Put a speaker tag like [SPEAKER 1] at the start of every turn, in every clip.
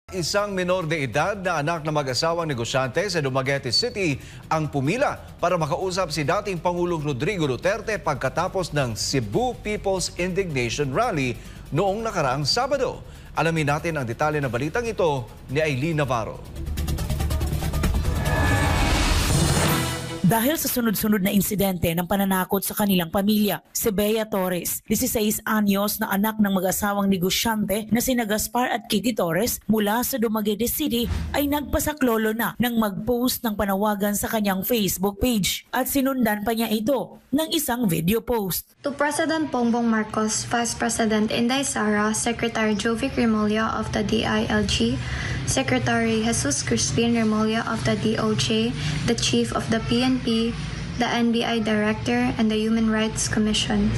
[SPEAKER 1] Isang minor de edad na anak ng mag-asawang negosyante sa Dumaguete City ang pumila para makausap si dating Pangulong Rodrigo Duterte pagkatapos ng Cebu People's Indignation Rally noong nakaraang Sabado. Alamin natin ang detalye ng balitang ito ni Aileen Navarro.
[SPEAKER 2] Dahil sa sunod-sunod na insidente ng pananakot sa kanilang pamilya, si Bea Torres, 16 anyos na anak ng mag-asawang negosyante na sina Gaspar at Kitty Torres mula sa Dumaguete City ay nagpasaklolo na nang mag-post ng panawagan sa kanyang Facebook page at sinundan pa niya ito ng isang video post.
[SPEAKER 3] To President Bongbong Marcos, Vice President Inday Sara, Secretary Jovic Remulla of the DILG, Secretary Jesus Crispin Remulla of the DOJ, the Chief of the PNP, the NBI Director, and the Human Rights Commission.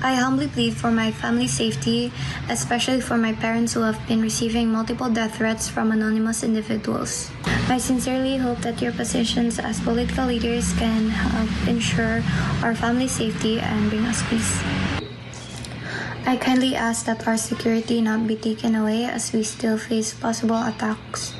[SPEAKER 3] I humbly plead for my family's safety, especially for my parents who have been receiving multiple death threats from anonymous individuals. I sincerely hope that your positions as political leaders can help ensure our family's safety and bring us peace. I kindly ask that our security not be taken away as we still face possible attacks.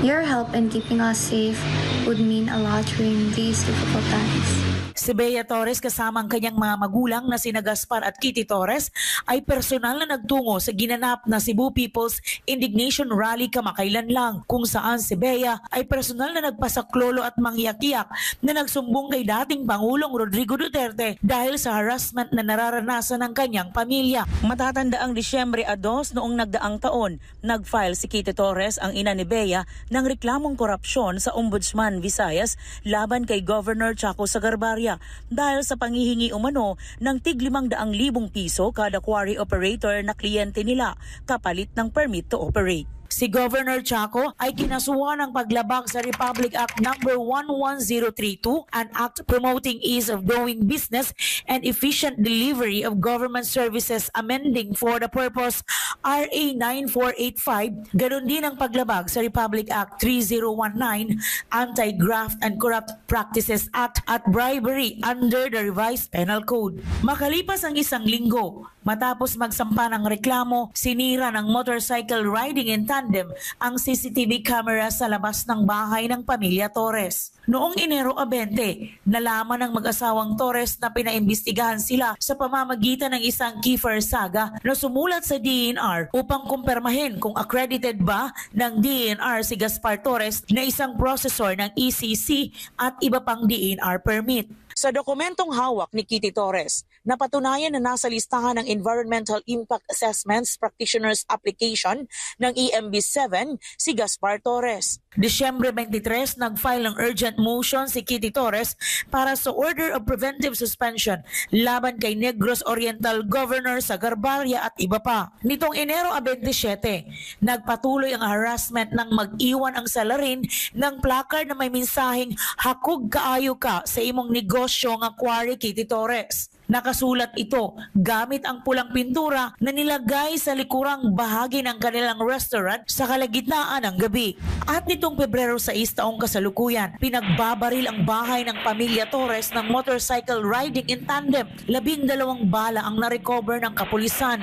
[SPEAKER 3] Your help in keeping us safe would mean a lot during these difficult times.
[SPEAKER 2] Si Bea Torres kasama ang kanyang mga magulang na sina Gaspar at Kitty Torres ay personal na nagtungo sa ginanap na Cebu People's Indignation Rally kamakailan lang, kung saan si Bea ay personal na nagpasaklolo at manghiyak-hiyak na nagsumbong kay dating Pangulong Rodrigo Duterte dahil sa harassment na nararanasan ng kanyang pamilya.
[SPEAKER 4] Matatanda ang Disyembre 2 noong nagdaang taon, nag-file si Kitty Torres, ang ina ni Bea, ng reklamong korupsyon sa Ombudsman Visayas laban kay Governor Chaco Sagarbarria dahil sa panghihingi umano ng tig 500,000 piso kada quarry operator na kliyente nila kapalit ng permit to operate.
[SPEAKER 2] Si Governor Chaco ay kinasuhan ng paglabag sa Republic Act No. 11032, an act promoting ease of doing business and efficient delivery of government services, amending for the purpose RA 9485. Ganon din ang paglabag sa Republic Act 3019, Anti-Graft and Corrupt Practices Act at bribery under the revised penal code. Makalipas ang isang linggo, matapos magsampa ng reklamo, sinira ng motorcycle riding in tandem ang CCTV camera sa labas ng bahay ng pamilya Torres. Noong Enero 20, nalaman ng mag-asawang Torres na pinaimbestigahan sila sa pamamagitan ng isang Kiefer saga na sumulat sa DENR upang kumpirmahin kung accredited ba ng DENR si Gaspar Torres na isang processor ng ECC at iba pang DENR permit.
[SPEAKER 4] Sa dokumentong hawak ni Kitty Torres, napatunayan na nasa listahan ng Environmental Impact Assessments Practitioners Application ng EMB7 si Gaspar Torres.
[SPEAKER 2] Disyembre 23, nag-file ng urgent motion si Kitty Torres para sa Order of Preventive Suspension laban kay Negros Oriental Governor Sagarbarria at iba pa. Nitong Enero 27, nagpatuloy ang harassment ng mag-iwan ang salarin ng placard na may mensaheng "Hakog kaayo ka sa imong negosyo nga quarry, Kitty Torres". Nakasulat ito gamit ang pulang pintura na nilagay sa likurang bahagi ng kanilang restaurant sa kalagitnaan ng gabi. At nitong Pebrero 6 taong kasalukuyan, pinagbabaril ang bahay ng pamilya Torres ng motorcycle riding in tandem. 12 bala ang narecover ng kapulisan.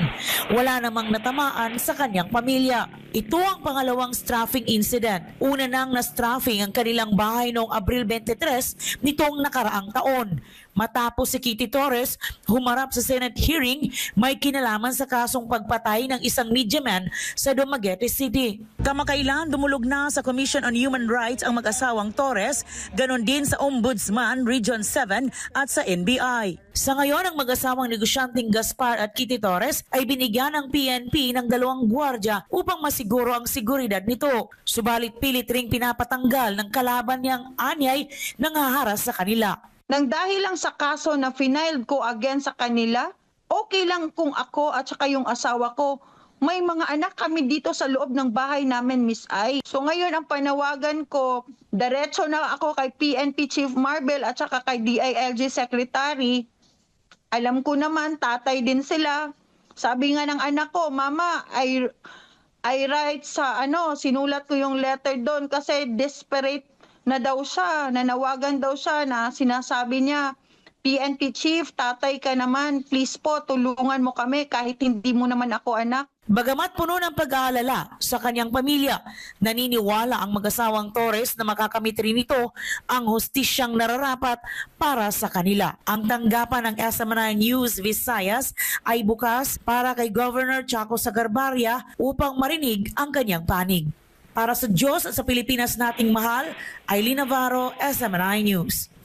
[SPEAKER 2] Wala namang natamaan sa kanyang pamilya. Ito ang pangalawang strafing incident. Una nang na-strafing ang kanilang bahay noong Abril 23 nitong nakaraang taon. Matapos si Kitty Torres humarap sa Senate hearing, may kinalaman sa kasong pagpatay ng isang mediaman sa Dumaguete City.
[SPEAKER 4] Kamakailan dumulog na sa Commission on Human Rights ang mag-asawang Torres, ganon din sa Ombudsman Region 7 at sa NBI.
[SPEAKER 2] Sa ngayon, ang mag-asawang negosyanteng Gaspar at Kitty Torres ay binigyan ng PNP ng 2 gwardiya upang masiguro ang seguridad nito. Subalit pilit ring pinapatanggal ng kalaban niyang anyay nang haharas sa kanila.
[SPEAKER 5] Nang dahil lang sa kaso na final ko against sa kanila, okay lang kung ako at saka yung asawa ko, may mga anak kami dito sa loob ng bahay namin, Miss Ai. So ngayon ang panawagan ko, diretso na ako kay PNP Chief Marbel at saka kay DILG Secretary. Alam ko naman, tatay din sila. Sabi nga ng anak ko, Mama, I write sa sinulat ko yung letter doon kasi desperate na daw siya, nanawagan daw siya na sinasabi niya, PNP Chief, tatay ka naman, please po, tulungan mo kami kahit hindi mo naman ako anak.
[SPEAKER 2] Bagamat puno ng pag-aalala sa kanyang pamilya, naniniwala ang mag-asawang Torres na makakamit rin ito ang hustisyang nararapat para sa kanila. Ang tanggapan ng SMNI News Visayas ay bukas para kay Governor Chaco Sagarbarria upang marinig ang kanyang panig. Para sa Diyos at sa Pilipinas nating mahal, Aileen Navarro, SMNI News.